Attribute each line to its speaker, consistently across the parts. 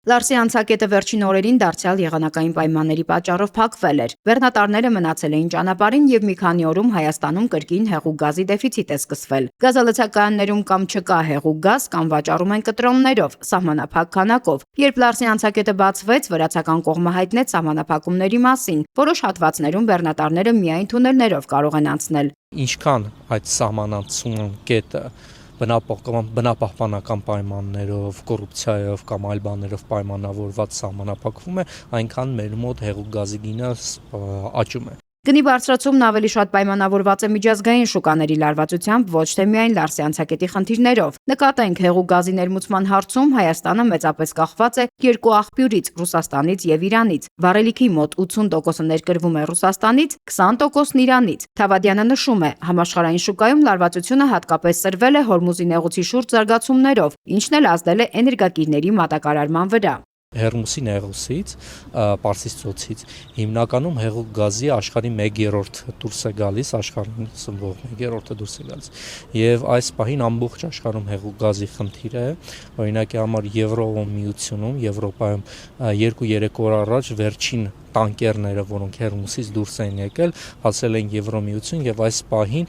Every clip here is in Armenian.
Speaker 1: Լարսի անցակետը վերջին օրերին դարձյալ եղանակային պայմանների պատճառով փակվել էր։ Բեռնատարները մնացել էին ճանապարհին եւ մի քանի օրում Հայաստանում կրկին հեղուկ գազի դեֆիցիտ է սկսվել։ Գազալցակայաններում կամ չկա հեղուկ գազ, կամ վաճառում են կտրոններով, սահմանափակ քանակով։ Երբ Լարսի անցակետը բացվեց, վրացական կողմը հայտնեց սահմանափակումների մասին։ Որոշ հատվածներում բեռնատարները միայն թունելներով կարող են անցնել։
Speaker 2: Ինչքան այդ սահմանացում կետը բնապահպանական պայմաններով, կոռուպցիայով կամ այլ բաներով պայմանավորված սահմանափակվում է, այնքան մեր մոտ հեղուկ գազի գինը աճում է։
Speaker 1: Գնի բարձրացումն ավելի շատ պայմանավորված է միջազգային շուկաների լարվածությամբ, ոչ թե միայն Լարսի անցակետի խնդիրներով։ Նկատենք, հեղուկ գազի ներմուծման հարցում Հայաստանը մեծապես կախված է երկու աղբյուրից՝ Ռուսաստանից եւ Իրանից։ Վառելիքի մոտ 80%-ը ներկրվում է Ռուսաստանից, 20%-ն Իրանից։ Թավադյանը նշում է, համաշխարհային շուկայում լարվածությունը հատկապես սրվել է Հորմուզի նեղուցի շուրջ զարգացումներով, ինչն էլ ազդել է էներգակիրների մատակարարման վրա։
Speaker 2: Հերմուսի նեղուսից, Պարսից ծոցից հիմնականում հեղուկ գազի աշխարհի 1/3 դուրս է գալիս, աշխարհում սնվող 1/3 դուրս է գալիս։ Եվ այս պահին ամբողջ աշխարհում հեղուկ գազի խնդիր է, օրինակի համար Եվրոմիությունում, Եվրոպայում 2-3 օր առաջ վերջին տանկերները, որոնք Հերմուսից դուրս են եկել, հասել են Եվրոմիություն եւ այս պահին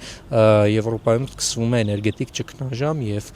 Speaker 2: Եվրոպայում սկսվում է էներգետիկ ճգնաժամ եւ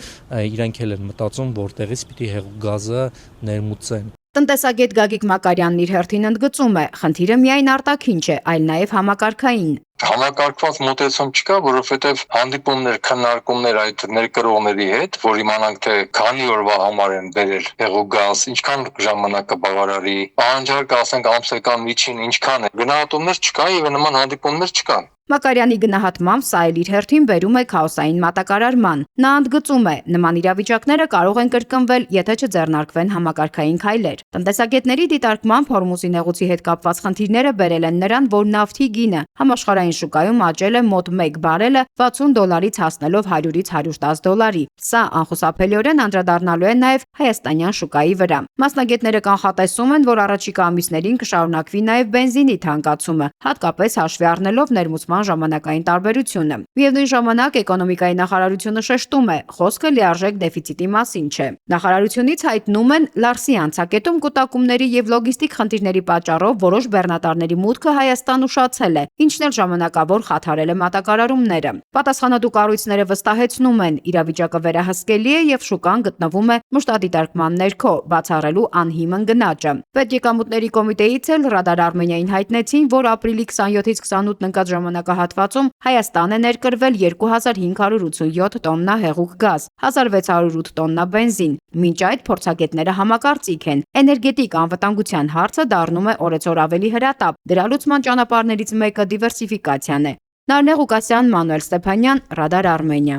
Speaker 2: իրենք էլ են մտածում, որտեղից պիտի հեղուկ գազը ներմուծեն։
Speaker 1: Տնտեսագետ Գագիկ Մակարյանն իր հերթին ընդգծում է, խնդիրը միայն արտաքին չէ, այլ նաև համակարգային։
Speaker 3: Համակարգված մոտեցում չկա, որովհետև հանդիպումներ, քննարկումներ այդ ներկրողների հետ, որ իմանանք թե քանի օրվա համար են բերել հեղուկ գազ, ինչքան ժամանակ կբավարարի, պահանջարկը ասենք ամսական միջին ինչքան է։ Գնահատումներ չկա եւ նման հանդիպումներ չկան։
Speaker 1: Մակարյանի գնահատմամբ սա էլ իր հերթին բերում է քաոսային մատակարարման։ Նա ընդգծում է, նման իրավիճակները կարող են կրկնվել, եթե չձեռնարկվեն համակարգային քայլեր։ Տնտեսագետների դիտարկմամբ Հորմուզի նեղուցի հետ կապված խնդիրները բերել են նրան, որ նավթի գինը համաշխարհային շուկայում աճել է մոտ 1 բարելը $60-ից հասնելով $100-ից $110։ Սա անխուսափելիորեն անդրադառնալու է նաև հայաստանյան շուկայի վրա։ Մասնագետները կանխատեսում են, որ առաջիկա ամիսներին կշարունակվի նաև բենզինի թանկացումը, հատկապես հաշվի առնելով ներմուծման ժամանակային տարբերությունը։ Միևնույն ժամանակ էկոնոմիկայի նախարարությունը շեշտում է, խոսքը լիարժեք դեֆիցիտի մասին չէ։ Նախարարությունից հայտնում են, Լարսի անցակետում կուտակումների եւ լոգիստիկ խնդիրների պատճառով որոշ բեռնատարների մուտքը Հայաստան ուշացել է, ինչն էլ ժամանակավոր խաթարել է մատակարարումները։ Պատասխանատու կառույցները վստահեցնում են, իրավիճակը վերահսկելի է եւ շուկան գտնվում է մշտադիտարկման ներքո, բացառելու անհիմն գնաճը։ Պետեկամուտների կոմիտեից էլ Ռադար Արմենիային հայտնեցին, որ ապրիլի 27-ից 28 ընկած ժամանակահատվածում Հայաստան է ներկրվել 2587 տոննա հեղուկ գազ, 1608 տոննա բենզին։ Մինչ այդ փորձագետները համակարծիք են, էներգետիկ անվտանգության հարցը դառնում է օրեցօր ավելի հրատապ։ Դրա լուծման ճանապարհներից մեկը դիվերսիֆիկացիան է։ Նարնե Ղուկասյան, Մանուել Ստեփանյան, Ռադար Արմենիա։